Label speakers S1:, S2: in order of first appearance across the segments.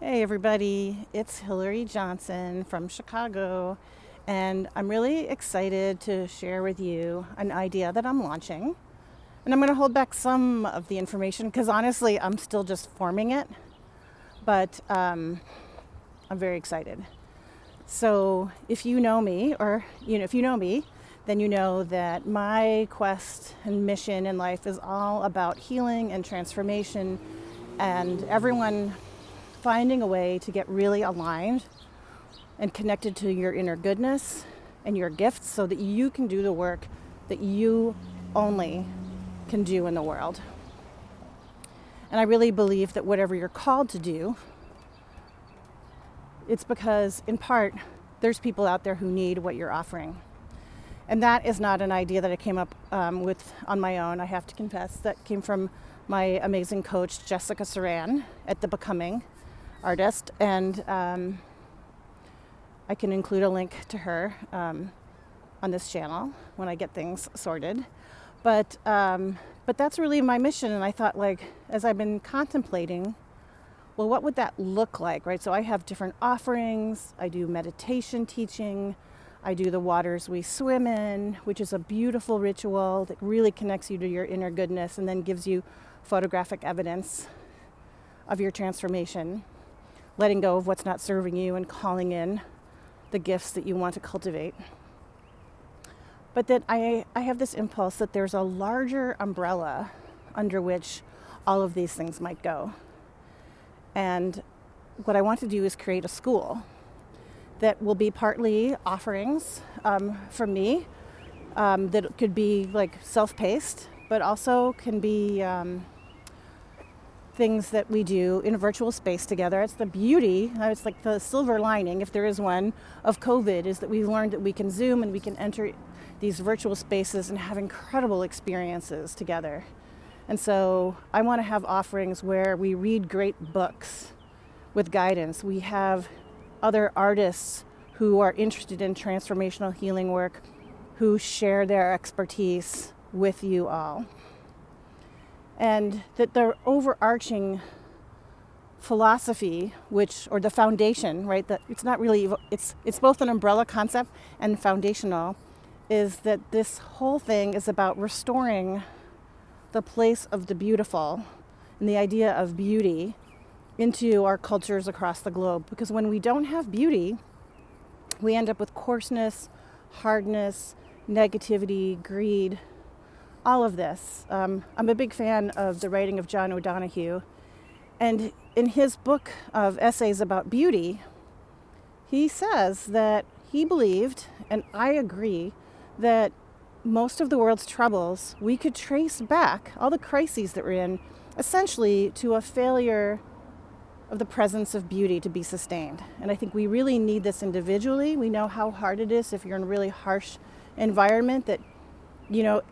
S1: Hey everybody, it's Hillary Johnson from Chicago, and I'm really excited to share with you an idea that I'm launching. And I'm going to hold back some of the information because honestly, I'm still just forming it, but I'm very excited. So if you know me, if you know me, then you know that my quest and mission in life is all about healing and transformation and everyone finding a way to get really aligned and connected to your inner goodness and your gifts so that you can do the work that you only can do in the world. And I really believe that whatever you're called to do, it's because, in part, there's people out there who need what you're offering. And that is not an idea that I came up with on my own, I have to confess. That came from my amazing coach, Jessica Saran, at The Becoming Artist. And I can include a link to her on this channel when I get things sorted. But that's really my mission. And I thought, as I've been contemplating, well, what would that look like, right? So I have different offerings. I do meditation teaching. I do the waters we swim in, which is a beautiful ritual that really connects you to your inner goodness and then gives you photographic evidence of your transformation, letting go of what's not serving you and calling in the gifts that you want to cultivate. But then I have this impulse that there's a larger umbrella under which all of these things might go. And what I want to do is create a school that will be partly offerings from me that could be self-paced, but also can be things that we do in a virtual space together. It's the beauty, it's like the silver lining, if there is one, of COVID, is that we learned that we can Zoom and we can enter these virtual spaces and have incredible experiences together. And so I want to have offerings where we read great books with guidance. We have other artists who are interested in transformational healing work who share their expertise with you all. And that the overarching philosophy, or the foundation, right, that it's not really, it's both an umbrella concept and foundational, is that this whole thing is about restoring the place of the beautiful and the idea of beauty into our cultures across the globe. Because when we don't have beauty, we end up with coarseness, hardness, negativity, greed, all of this. I'm a big fan of the writing of John O'Donohue. And in his book of essays about beauty, he says that he believed, and I agree, that most of the world's troubles we could trace back, all the crises that we're in, essentially to a failure of the presence of beauty to be sustained. And I think we really need this individually. We know how hard it is if you're in a really harsh environment, that,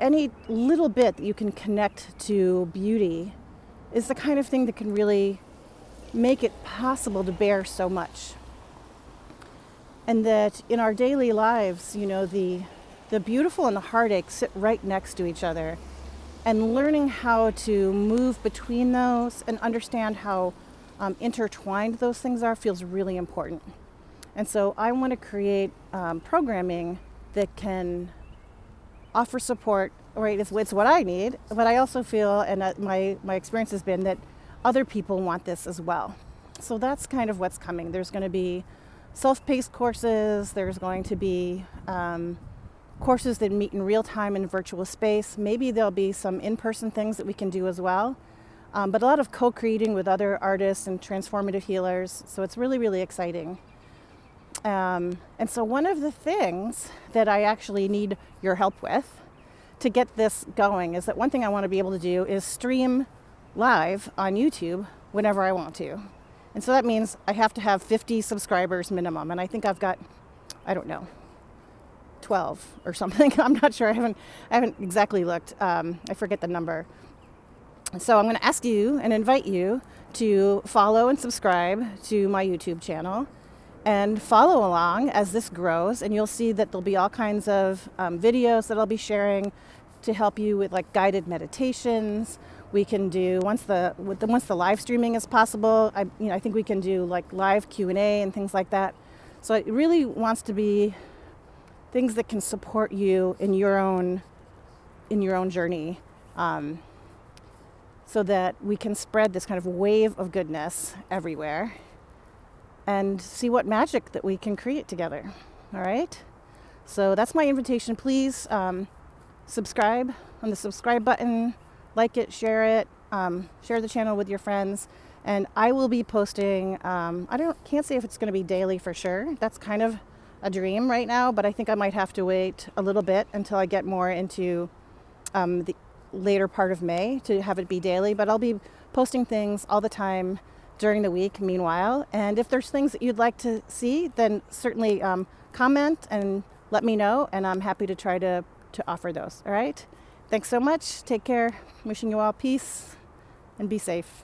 S1: any little bit that you can connect to beauty is the kind of thing that can really make it possible to bear so much. And that in our daily lives, the beautiful and the heartache sit right next to each other. And learning how to move between those and understand how intertwined those things are feels really important. And so I want to create programming that can offer support, right? It's what I need, but I also feel, and my experience has been, that other people want this as well. So that's kind of what's coming. There's going to be self-paced courses. There's going to be courses that meet in real time in virtual space. Maybe there'll be some in-person things that we can do as well. But a lot of co-creating with other artists and transformative healers. So it's really, really exciting. And so one of the things that I actually need your help with to get this going is that one thing I want to be able to do is stream live on YouTube whenever I want to. And so that means I have to have 50 subscribers minimum. And I think I've got, 12 or something. I'm not sure. I haven't exactly looked. I forget the number. So I'm going to ask you and invite you to follow and subscribe to my YouTube channel and follow along as this grows. And you'll see that there'll be all kinds of videos that I'll be sharing to help you with guided meditations. We can do once the live streaming is possible. I think we can do like live Q&A and things like that. So it really wants to be things that can support you in your own journey, so that we can spread this kind of wave of goodness everywhere and see what magic that we can create together. All right. So that's my invitation. Please subscribe on the subscribe button, like it, share it, share the channel with your friends. And I will be posting, can't say if it's going to be daily for sure. That's kind of a dream right now, but I think I might have to wait a little bit until I get more into the later part of May to have it be daily. But I'll be posting things all the time during the week meanwhile. And if there's things that you'd like to see, then certainly comment and let me know, and I'm happy to try to offer those. All right. Thanks so much. Take care. Wishing you all peace and be safe.